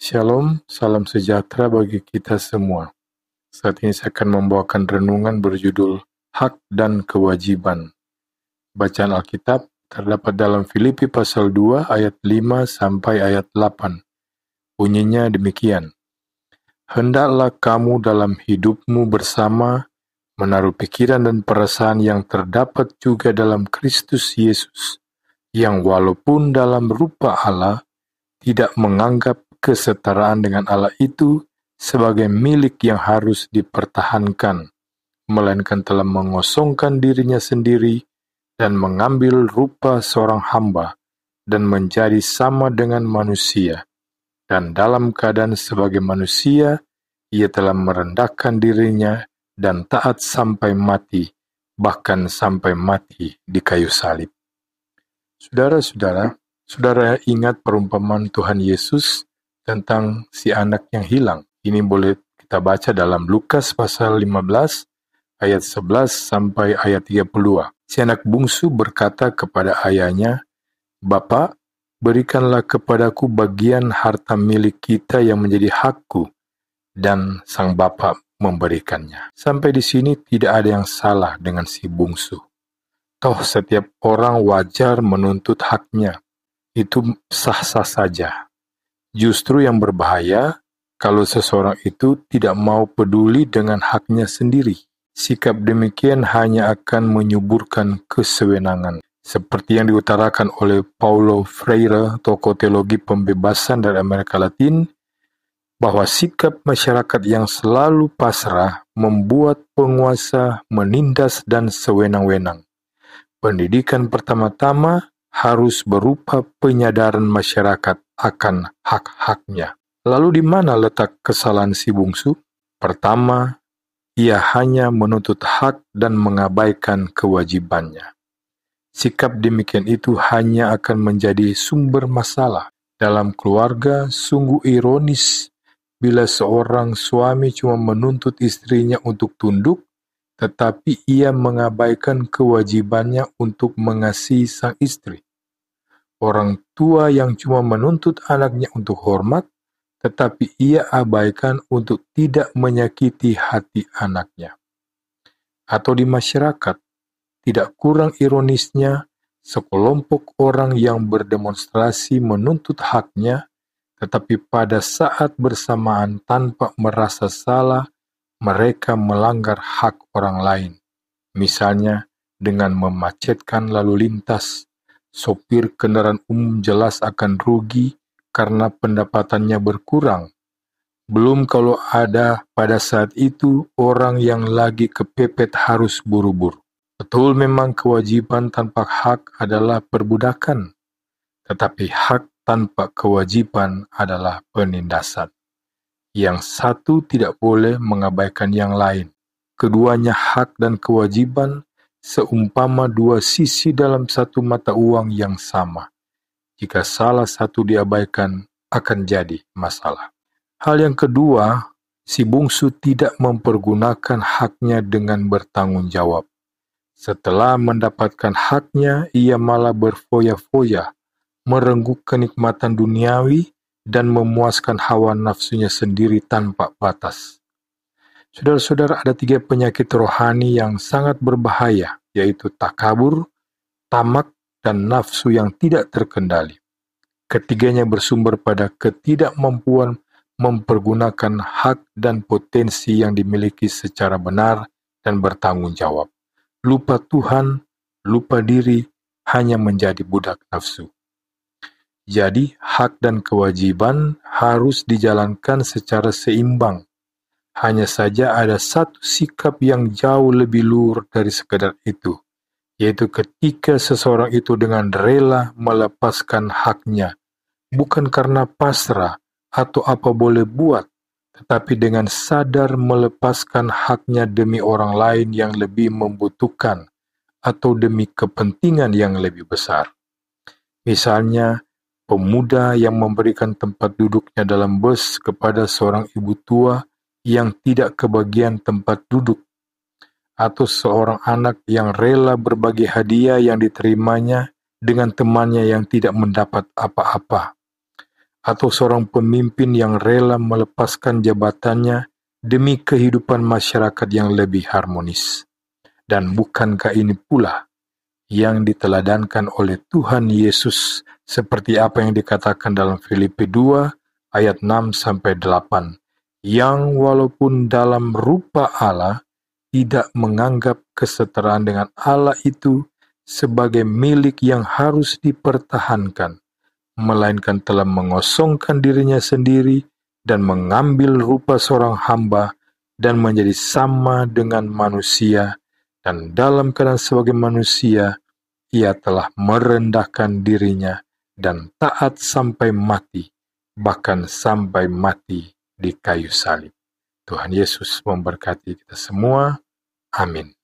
Shalom, salam sejahtera bagi kita semua. Saat ini saya akan membawakan renungan berjudul Hak dan Kewajiban. Bacaan Alkitab terdapat dalam Filipi pasal 2 ayat 5 sampai ayat 8. Bunyinya demikian. Hendaklah kamu dalam hidupmu bersama menaruh pikiran dan perasaan yang terdapat juga dalam Kristus Yesus, yang walaupun dalam rupa Allah, tidak menganggap kesetaraan dengan Allah itu sebagai milik yang harus dipertahankan, melainkan telah mengosongkan dirinya sendiri dan mengambil rupa seorang hamba dan menjadi sama dengan manusia. Dan dalam keadaan sebagai manusia, ia telah merendahkan dirinya dan taat sampai mati, bahkan sampai mati di kayu salib. Saudara-saudara, saudara ingat perumpamaan Tuhan Yesus tentang si anak yang hilang. Ini boleh kita baca dalam Lukas pasal 15 ayat 11 sampai ayat 32. Si anak bungsu berkata kepada ayahnya, "Bapak, berikanlah kepadaku bagian harta milik kita yang menjadi hakku." Dan sang bapak memberikannya. Sampai di sini tidak ada yang salah dengan si bungsu. Toh setiap orang wajar menuntut haknya. Itu sah-sah saja. Justru yang berbahaya kalau seseorang itu tidak mau peduli dengan haknya sendiri. Sikap demikian hanya akan menyuburkan kesewenangan. Seperti yang diutarakan oleh Paulo Freire, tokoh teologi pembebasan dari Amerika Latin, bahwa sikap masyarakat yang selalu pasrah membuat penguasa menindas dan sewenang-wenang. Pendidikan pertama-tama harus berupa penyadaran masyarakat akan hak-haknya. Lalu di mana letak kesalahan si bungsu? Pertama, ia hanya menuntut hak dan mengabaikan kewajibannya. Sikap demikian itu hanya akan menjadi sumber masalah. Dalam keluarga, sungguh ironis bila seorang suami cuma menuntut istrinya untuk tunduk, tetapi ia mengabaikan kewajibannya untuk mengasihi sang istri. Orang tua yang cuma menuntut anaknya untuk hormat, tetapi ia abaikan untuk tidak menyakiti hati anaknya. Atau di masyarakat, tidak kurang ironisnya, sekelompok orang yang berdemonstrasi menuntut haknya, tetapi pada saat bersamaan tanpa merasa salah, mereka melanggar hak orang lain. Misalnya dengan memacetkan lalu lintas, sopir kendaraan umum jelas akan rugi karena pendapatannya berkurang. Belum kalau ada pada saat itu orang yang lagi kepepet harus buru-buru. Betul memang kewajiban tanpa hak adalah perbudakan, tetapi hak tanpa kewajiban adalah penindasan. Yang satu tidak boleh mengabaikan yang lain. Keduanya hak dan kewajiban seumpama dua sisi dalam satu mata uang yang sama. Jika salah satu diabaikan, akan jadi masalah. Hal yang kedua, si bungsu tidak mempergunakan haknya dengan bertanggung jawab. Setelah mendapatkan haknya, ia malah berfoya-foya, merenggut kenikmatan duniawi, dan memuaskan hawa nafsunya sendiri tanpa batas. Saudara-saudara, ada 3 penyakit rohani yang sangat berbahaya, yaitu takabur, tamak, dan nafsu yang tidak terkendali. Ketiganya bersumber pada ketidakmampuan mempergunakan hak dan potensi yang dimiliki secara benar dan bertanggung jawab. Lupa Tuhan, lupa diri, hanya menjadi budak nafsu. Jadi, hak dan kewajiban harus dijalankan secara seimbang. Hanya saja ada satu sikap yang jauh lebih luhur dari sekedar itu, yaitu ketika seseorang itu dengan rela melepaskan haknya, bukan karena pasrah atau apa boleh buat, tetapi dengan sadar melepaskan haknya demi orang lain yang lebih membutuhkan atau demi kepentingan yang lebih besar. Misalnya, pemuda yang memberikan tempat duduknya dalam bus kepada seorang ibu tua yang tidak kebagian tempat duduk, atau seorang anak yang rela berbagi hadiah yang diterimanya dengan temannya yang tidak mendapat apa-apa, atau seorang pemimpin yang rela melepaskan jabatannya demi kehidupan masyarakat yang lebih harmonis. Dan bukankah ini pula yang diteladankan oleh Tuhan Yesus seperti apa yang dikatakan dalam Filipi 2 ayat 6-8, yang walaupun dalam rupa Allah tidak menganggap kesetaraan dengan Allah itu sebagai milik yang harus dipertahankan, melainkan telah mengosongkan dirinya sendiri dan mengambil rupa seorang hamba dan menjadi sama dengan manusia, dan dalam keadaan sebagai manusia, ia telah merendahkan dirinya dan taat sampai mati, bahkan sampai mati di kayu salib. Tuhan Yesus memberkati kita semua. Amin.